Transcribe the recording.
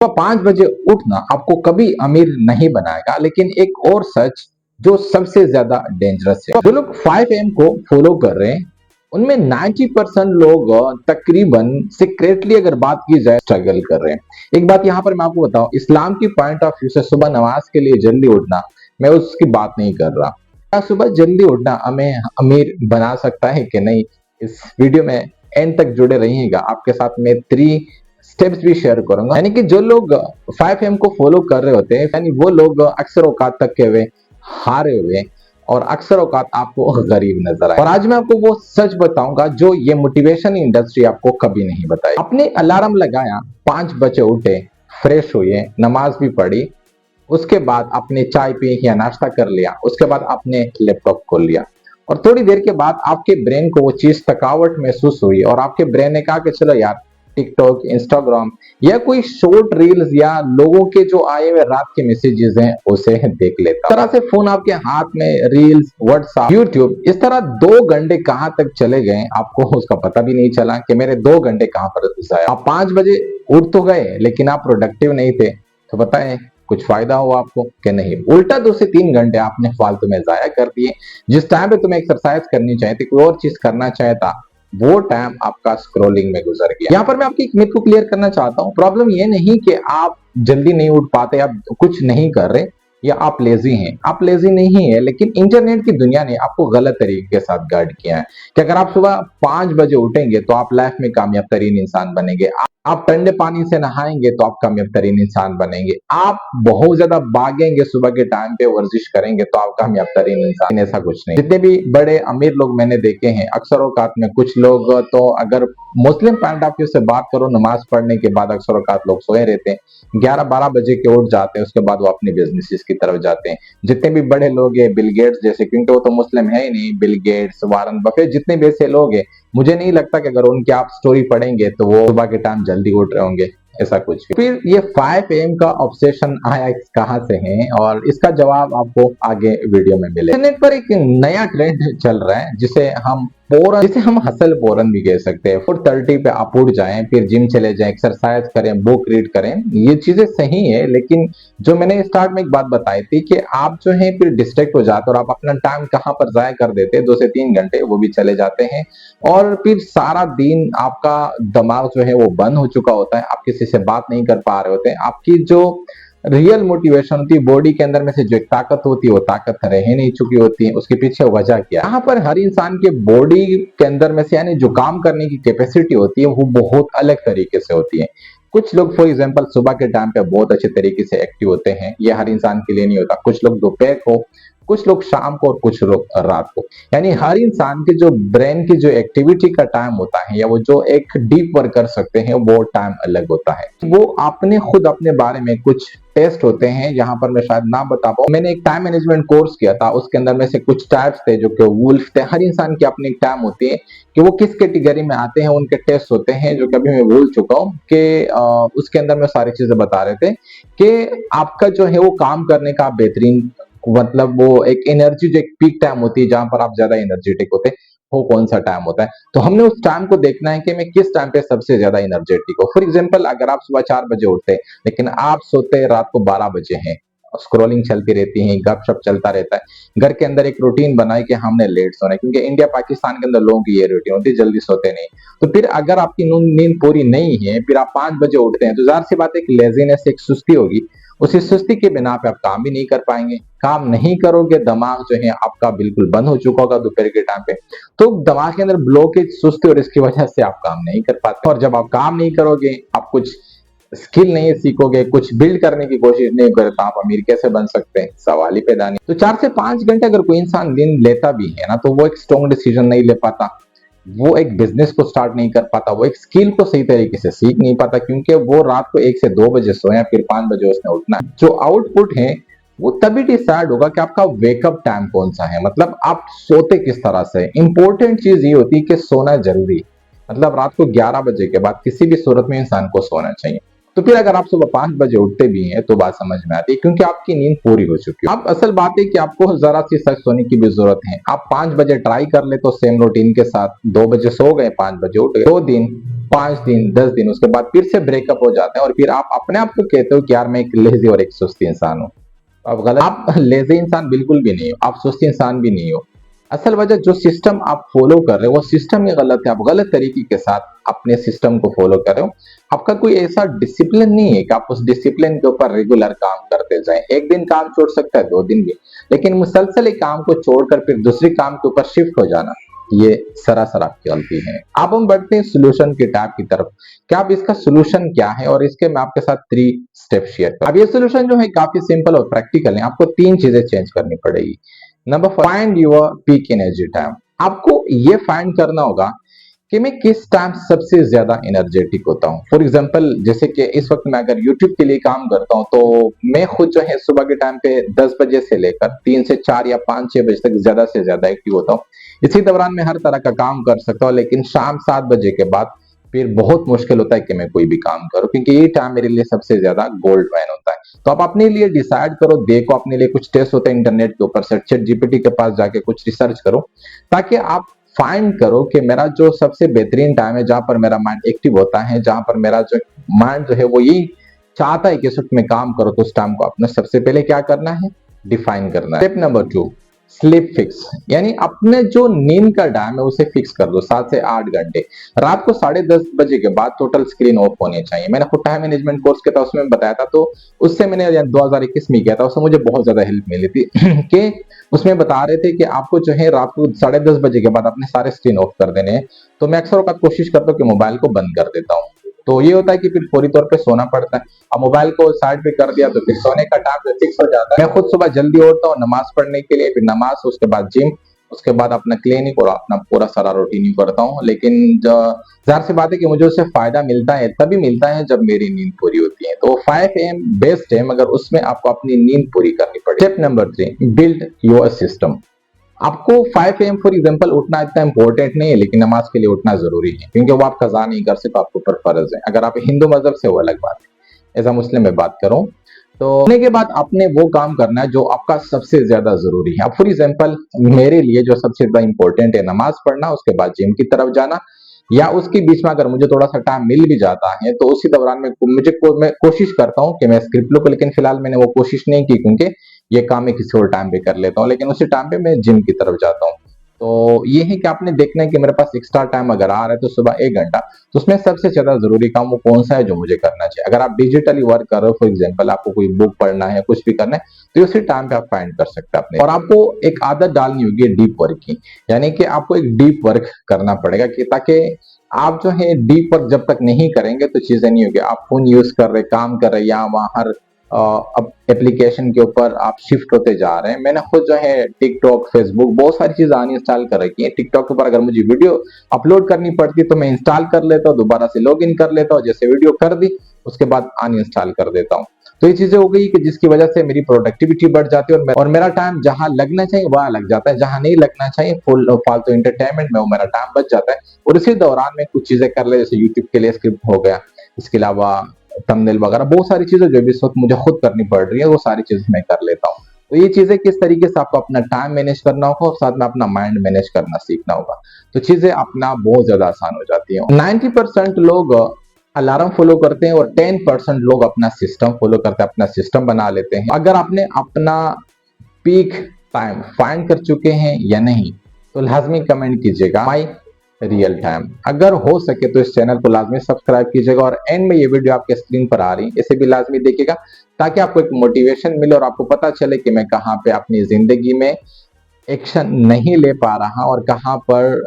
सुबह 5 बजे उठना आपको कभी अमीर नहीं बनाएगा, लेकिन एक और सच जो सबसे ज्यादा डेंजरस है, जो लोग 5 AM को फॉलो कर रहे हैं उनमें 90% लोग तकरीबन सीक्रेटली अगर बात की जाए स्ट्रगल कर रहे हैं। एक बात यहाँ पर मैं आपको बताऊं, इस्लाम की पॉइंट ऑफ व्यू से सुबह नमाज के लिए जल्दी उठना, मैं उसकी बात नहीं कर रहा। क्या सुबह जल्दी उठना हमें अमीर बना सकता है कि नहीं, इस वीडियो में एंड तक जुड़े रहिएगा। आपके साथ मैं 3 स्टेप्स भी शेयर करूंगा। यानी कि जो लोग 5 AM को फॉलो कर रहे होते हैं, यानी वो लोग अक्सर औकात तक के हुए हारे हुए और अक्सर औकात आपको गरीब नजर आए। और आज मैं आपको वो सच बताऊंगा जो ये मोटिवेशन इंडस्ट्री आपको कभी नहीं बताई। अपने अलार्म लगाया, 5 बजे उठे, फ्रेश हुए, नमाज भी पढ़ी, उसके बाद आपने चाय पी या नाश्ता कर लिया, उसके बाद आपने लैपटॉप खोल लिया और थोड़ी देर के बाद आपके ब्रेन को वो चीज थकावट महसूस हुई और आपके ब्रेन ने कहा कि चलो यार टिकटॉक, इंस्टाग्राम या कोई शॉर्ट रील्स या लोगों के जो आए हुए रात के मैसेजेस हैं उसे देख लेता। इस तरह से फोन आपके हाथ में, रील्स, व्हाट्सएप, यूट्यूब, इस तरह 2 घंटे कहां तक चले गए आपको उसका पता भी नहीं चला कि मेरे 2 घंटे कहां पर जाया। आप 5 बजे उठ तो गए लेकिन आप प्रोडक्टिव नहीं थे, तो बताएं कुछ फायदा हुआ आपको कि नहीं? उल्टा 2 से 3 घंटे आपने फालतू में जाया कर दिए। जिस टाइम पे तुम्हें एक्सरसाइज करनी चाहिए थी, कोई और चीज करना चाहे था, वो टाइम आपका स्क्रॉलिंग में गुजर गया। यहाँ पर मैं आपकी एक मिथ को क्लियर करना चाहता हूँ। प्रॉब्लम ये नहीं कि आप जल्दी नहीं उठ पाते, आप कुछ नहीं कर रहे या आप लेजी हैं। आप लेजी नहीं है, लेकिन इंटरनेट की दुनिया ने आपको गलत तरीके के साथ गाइड किया है कि अगर आप सुबह 5 बजे उठेंगे तो आप लाइफ में कामयाब तरीन इंसान बनेंगे। आप ठंडे पानी से नहाएंगे तो आप कामयाब तरीन इंसान बनेंगे। आप बहुत ज्यादा भागेंगे सुबह के टाइम पे, वर्जिश करेंगे तो आप कामयाब तरीन इंसान। ऐसा कुछ नहीं। जितने भी बड़े अमीर लोग मैंने देखे हैं, अक्सर औकात में कुछ लोग तो अगर मुस्लिम पॉइंट ऑफ व्यू से बात करो, नमाज पढ़ने के बाद अक्सर औकात लोग सोए रहते हैं, 11-12 बजे के उठ जाते हैं, उसके बाद वो अपनी बिजनेस की तरफ जाते हैं। जितने भी बड़े लोग हैं, बिल गेट्स जैसे, क्योंकि वो तो मुस्लिम है ही नहीं, बिल गेट्स, वारन बफेट, जितने भी ऐसे लोग हैं, मुझे नहीं लगता कि अगर उनकी आप स्टोरी पढ़ेंगे तो वो सुबह के टाइम जल्दी उठ रहे होंगे, ऐसा कुछ भी। फिर ये 5 AM का ऑब्सेशन आया कहां से है, और इसका जवाब आपको आगे वीडियो में मिले। इंटरनेट पर एक नया ट्रेंड चल रहा है जिसे हम हसल पोरन भी कह सकते हैं। 4:30 पे आप उठ जाएं, फिर जिम चले जाएं, एक्सरसाइज करें, बुक रीड करें, ये चीजें सही है। लेकिन जो मैंने स्टार्ट में एक बात बताई थी कि आप जो है फिर डिस्ट्रैक्ट हो जाते और आप अपना टाइम कहां पर जाया कर देते हैं, 2 से 3 घंटे वो भी चले जाते हैं और फिर सारा दिन आपका दिमाग जो है वो बंद हो चुका होता है। आप किसी से बात नहीं कर पा रहे होते हैं। आपकी जो रियल मोटिवेशन होती है, बॉडी के अंदर में से जो एक ताकत होती है, वो ताकत रह नहीं चुकी होती है। उसके पीछे वजह क्या? यहाँ पर हर इंसान के बॉडी के अंदर में से यानी जो काम करने की कैपेसिटी होती है वो बहुत अलग तरीके से होती है। कुछ लोग फॉर एग्जांपल सुबह के टाइम पे बहुत अच्छे तरीके से एक्टिव होते हैं, ये हर इंसान के लिए नहीं होता। कुछ लोग दोपहर को, कुछ लोग शाम को और कुछ लोग रात को। यानी हर इंसान के जो ब्रेन की जो एक्टिविटी का टाइम होता है या वो जो एक डीप वर्क कर सकते हैं वो टाइम अलग होता है। वो आपने खुद अपने बारे में कुछ टेस्ट होते हैं, यहाँ पर मैं शायद ना बता पाऊं। मैंने एक टाइम मैनेजमेंट कोर्स किया था, उसके अंदर में से कुछ टाइप्स थे जो कि वुल्फ थे। हर इंसान की अपनी टाइम होती है कि वो किस कैटेगरी में आते हैं, उनके टेस्ट होते हैं जो कभी मैं भूल चुका हूँ कि उसके अंदर में सारी चीजें बता रहे थे कि आपका जो है वो काम करने का बेहतरीन, मतलब वो एक एनर्जी जो एक पीक टाइम होती है जहां पर आप ज्यादा एनर्जेटिक होते हैं, वो कौन सा टाइम होता है। तो हमने उस टाइम को देखना है कि मैं किस टाइम पे सबसे ज्यादा एनर्जेटिक हूँ। फॉर एग्जांपल अगर आप सुबह 4 बजे उठते हैं लेकिन आप सोते रात को 12 बजे हैं, स्क्रॉलिंग चलती रहती है, गपशप चलता रहता है, घर के अंदर एक रूटीन बनाए कि हमने लेट सोना है, क्योंकि इंडिया पाकिस्तान के अंदर लोगों की ये रूटीन होती है, जल्दी सोते नहीं। तो फिर अगर आपकी नींद पूरी नहीं है, फिर आप 5 बजे उठते हैं, तो जाहिर सी बात है कि लेजीनेस, एक सुस्ती होगी। उसी सुस्ती के बिना पे आप काम भी नहीं कर पाएंगे। काम नहीं करोगे, दिमाग जो है आपका बिल्कुल बंद हो चुका होगा दोपहर के टाइम पे, तो दिमाग के अंदर ब्लॉकेज, सुस्ती, और इसकी वजह से आप काम नहीं कर पाते। और जब आप काम नहीं करोगे, आप कुछ स्किल नहीं सीखोगे, कुछ बिल्ड करने की कोशिश नहीं करोगे, तो आप अमीर कैसे बन सकते हैं? सवाल ही पैदा नहीं। तो 4 से 5 घंटे अगर कोई इंसान दिन लेता भी है ना, तो वो एक स्ट्रॉन्ग डिसीजन नहीं ले पाता, वो एक बिजनेस को स्टार्ट नहीं कर पाता, वो एक स्किल को सही तरीके से सीख नहीं पाता, क्योंकि वो रात को 1 से 2 बजे सोया, फिर 5 बजे उसने उठना। जो आउटपुट है वो तभी डिसाइड होगा कि आपका वेकअप टाइम कौन सा है, मतलब आप सोते किस तरह से। इंपॉर्टेंट चीज ये होती है कि सोना जल्दी, मतलब रात को 11 बजे के बाद किसी भी सूरत में इंसान को सोना चाहिए। तो फिर अगर आप सुबह 5 बजे उठते भी हैं तो बात समझ में आती है, क्योंकि आपकी नींद पूरी हो चुकी है। अब असल बात है कि आपको जरा सी सच सोने की भी जरूरत है। आप 5 बजे ट्राई कर ले तो सेम रूटीन के साथ 2 बजे सो गए, 5 बजे उठ गए, 2 दिन 5 दिन 10 दिन उसके बाद फिर से ब्रेकअप हो जाते हैं और फिर आप अपने आप को कहते हो कि यार मैं एक लेजी और एक सुस्ती इंसान हूँ। आप गलत, आप लेजी इंसान बिल्कुल भी नहीं हो, आप सुस्ती इंसान भी नहीं हो। असल वजह जो सिस्टम आप फॉलो कर रहे हो वो सिस्टम ही गलत है। आप गलत तरीके के साथ अपने सिस्टम को फॉलो कर रहे हो। आपका कोई ऐसा डिसिप्लिन नहीं है कि आप उस डिसिप्लिन के ऊपर रेगुलर काम करते जाएं। एक दिन काम छोड़ सकता है, 2 दिन भी, लेकिन मुसलसल एक काम को छोड़कर फिर दूसरी काम के ऊपर शिफ्ट हो जाना, ये सरासर आपकी गलती है। अब हम बढ़ते हैं सोल्यूशन की टैब की तरफ। क्या अब इसका सोल्यूशन क्या है और इसके मैं आपके साथ 3 स्टेप शेयर करूं। अब ये सोल्यूशन जो है काफी सिंपल और प्रैक्टिकल है। आपको 3 चीजें चेंज करनी पड़ेगी। Number 1, find your peak energy time. आपको ये फाइंड करना होगा कि मैं किस टाइम सबसे ज्यादा एनर्जेटिक होता हूँ। फॉर एग्जाम्पल, जैसे कि इस वक्त मैं अगर यूट्यूब के लिए काम करता हूँ तो मैं खुद जो है सुबह के टाइम पे 10 बजे से लेकर 3 से 4 या 5 6 बजे तक ज्यादा से ज्यादा एक्टिव होता हूँ। इसी दौरान मैं हर तरह का काम कर सकता हूँ, लेकिन शाम 7 बजे के बाद फिर बहुत मुश्किल होता है कि मैं कोई भी काम करूं, क्योंकि ये टाइम मेरे लिए सबसे ज्यादा गोल्ड मैन होता है। तो आप अपने लिए डिसाइड करो, देखो अपने लिए कुछ टेस्ट होते हैं इंटरनेट के ऊपर से, चैट जीपीटी के पास जाके कुछ रिसर्च करो, ताकि आप फाइंड करो कि मेरा जो सबसे बेहतरीन टाइम है, जहां पर मेरा माइंड एक्टिव होता है, जहां पर मेरा जो माइंड जो है वो यही चाहता है कि इस वक्त में काम करो, तो उस टाइम को आपने सबसे पहले क्या करना है, डिफाइन करना है। स्टेप नंबर 2, स्लीप फिक्स, यानी अपने जो नींद का टाइम है उसे फिक्स कर दो, 7 से 8 घंटे। रात को 10:30 बजे के बाद टोटल स्क्रीन ऑफ होनी चाहिए। मैंने खुद टाइम मैनेजमेंट कोर्स किया था, उसमें बताया था, तो उससे मैंने 2021 में किया था, उससे मुझे बहुत ज्यादा हेल्प मिली थी कि उसमें बता रहे थे कि आपको जो है रात को 10:30 बजे के बाद अपने सारे स्क्रीन ऑफ कर देने हैं। तो मैं अक्सर औकात कोशिश करता हूँ कि मोबाइल को बंद कर देता हूँ। तो ये होता है कि फिर फौरी तौर पे सोना पड़ता है। अब मोबाइल को साइड पे कर दिया तो फिर सोने का टाइम फिक्स हो जाता है। मैं खुद सुबह जल्दी उठता हूँ नमाज पढ़ने के लिए, फिर नमाज, उसके बाद जिम, उसके बाद अपना क्लिनिक और अपना पूरा सारा रूटीन करता हूँ। लेकिन जाहिर सी बात है कि मुझे उससे फायदा मिलता है, तभी मिलता है जब मेरी नींद पूरी होती है। तो 5 AM बेस्ट है, मगर उसमें आपको अपनी नींद पूरी करनी पड़ेगी। Step number 3, build your system. आपको 5 AM फॉर एग्जाम्पल उठना इतना इंपॉर्टेंट नहीं है, लेकिन नमाज के लिए उठना जरूरी है, क्योंकि वो आप कजा नहीं कर सकते, आपके ऊपर फर्ज है। अगर आप हिंदू मजहब से वो अलग बात है, एज अ मुस्लिम में बात करूं तो उठने के बाद आपने वो काम करना है जो आपका सबसे ज्यादा जरूरी है। अब फॉर एग्जाम्पल मेरे लिए जो सबसे ज्यादा इंपॉर्टेंट है, नमाज पढ़ना, उसके बाद जिम की तरफ जाना, या उसके बीच में अगर मुझे थोड़ा सा टाइम मिल भी जाता है तो उसी दौरान में मैं कोशिश करता हूँ कि मैं स्क्रिप्ट लूं, लेकिन फिलहाल मैंने वो कोशिश नहीं की, क्योंकि ये काम मैं किसी और टाइम पे कर लेता हूँ। लेकिन उसी टाइम पे मैं जिम की तरफ जाता हूँ। तो ये है कि आपने देखना है कि मेरे पास एक्स्ट्रा टाइम अगर आ रहा है तो सुबह 1 घंटा, तो उसमें सबसे ज्यादा जरूरी काम वो कौन सा है जो मुझे करना चाहिए। अगर आप डिजिटली वर्क कर रहे हो, फॉर एग्जाम्पल आपको कोई बुक पढ़ना है, कुछ भी करना है, तो उसी टाइम पे आप फाइंड कर सकते हैं अपने। और आपको एक आदत डालनी होगी डीप वर्क की, यानी कि आपको एक डीप वर्क करना पड़ेगा, कि ताकि आप जो है डीप वर्क जब तक नहीं करेंगे तो चीजें नहीं होगी। आप फोन यूज कर रहे, काम कर रहे, या वहां हर अब एप्लीकेशन के ऊपर आप शिफ्ट होते जा रहे हैं। मैंने खुद जो है टिकटॉक, फेसबुक, बहुत सारी चीजें अनइंस्टॉल कर रखी है। टिकटॉक के ऊपर अगर मुझे वीडियो अपलोड करनी पड़ती तो मैं इंस्टॉल कर लेता हूँ, दोबारा से लॉग इन कर लेता हूँ, जैसे वीडियो कर दी उसके बाद अनइंस्टॉल कर देता हूँ। तो ये चीजें हो गई कि जिसकी वजह से मेरी प्रोडक्टिविटी बढ़ जाती है, और मेरा टाइम जहां लगना चाहिए वहां लग जाता है, जहां नहीं लगना चाहिए फुल फालतू एंटरटेनमेंट में वो मेरा टाइम बच जाता है। और इसी दौरान में कुछ चीजें कर ले, जैसे यूट्यूब के लिए स्क्रिप्ट हो गया, इसके अलावा थंबनेल वगैरह, बहुत सारी चीजें जो भी इस वक्त मुझे खुद करनी पड़ रही है, वो सारी चीजें मैं कर लेता हूँ। तो ये चीजें किस तरीके से आपको अपना टाइम मैनेज करना होगा और साथ में अपना माइंड मैनेज करना सीखना होगा, तो चीजें अपना बहुत ज्यादा आसान हो जाती है। 90% लोग अलार्म फॉलो करते हैं और 10% लोग अपना सिस्टम फॉलो करते हैं, अपना सिस्टम बना लेते हैं। अगर आपने अपना पीक टाइम फाइंड कर चुके हैं या नहीं, तो लाजमी कमेंट कीजिएगा माई रियल टाइम। अगर हो सके तो इस चैनल को लाजमी सब्सक्राइब कीजिएगा, और एंड में ये वीडियो आपके स्क्रीन पर आ रही है, इसे भी लाजमी देखिएगा, ताकि आपको एक मोटिवेशन मिले और आपको पता चले कि मैं कहां पे अपनी जिंदगी में एक्शन नहीं ले पा रहा और कहां पर